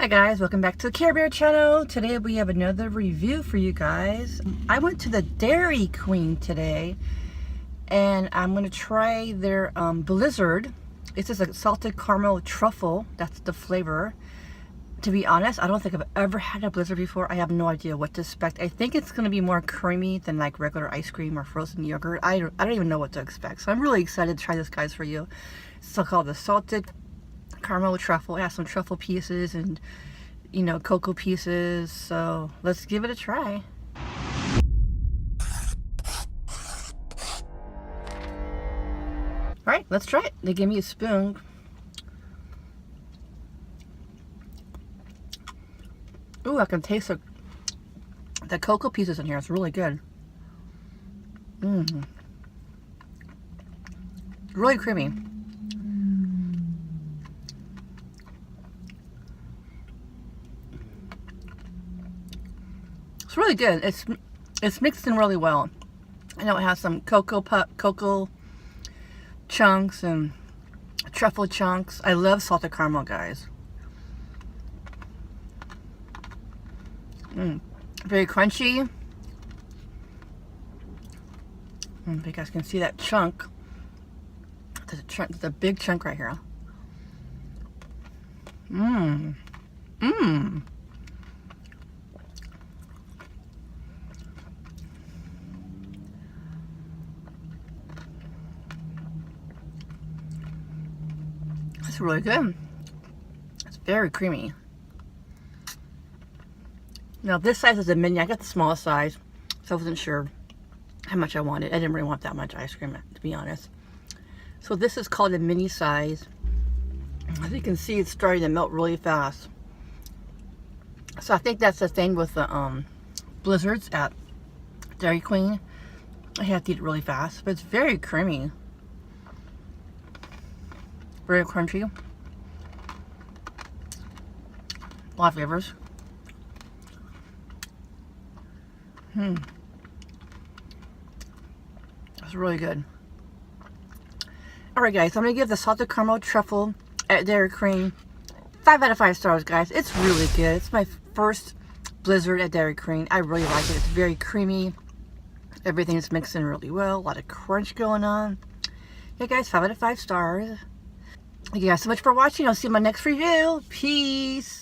Hi guys, welcome back to the Care Bear channel. Today we have another review for you guys. I went to the Dairy Queen today and I'm going to try their Blizzard. It's just a salted caramel truffle. That's the flavor. To be honest, I don't think I've ever had a Blizzard before. I have no idea what to expect. I think it's going to be more creamy than like regular ice cream or frozen yogurt. I don't even know what to expect. So I'm really excited to try this, guys, for you. It's called the salted caramel truffle. It has some truffle pieces and, you know, cocoa pieces. So let's give it a try. Alright, let's try it. They gave me a spoon. Ooh, I can taste the cocoa pieces in here. It's really good. Really creamy. It's really good. It's mixed in really well. I know it has some cocoa chunks and truffle chunks. I love salted caramel, guys. Very crunchy. If you guys can see that chunk. The big chunk right here. It's really good. It's very creamy. Now this size is a mini. I got the smallest size, so I wasn't sure how much I wanted. I didn't really want that much ice cream, to be honest. So this is called a mini size. As you can see, it's starting to melt really fast. So I think that's the thing with the Blizzards at Dairy Queen. I have to eat it really fast, but it's very creamy. Very crunchy. A lot of flavors. It's really good. Alright guys, I'm going to give the salted caramel truffle at Dairy Queen 5 out of 5 stars, guys. It's really good. It's my first Blizzard at Dairy Queen. I really like it. It's very creamy. Everything is mixed in really well. A lot of crunch going on. Yeah guys, 5 out of 5 stars. Thank you guys so much for watching. I'll see you in my next review. Peace.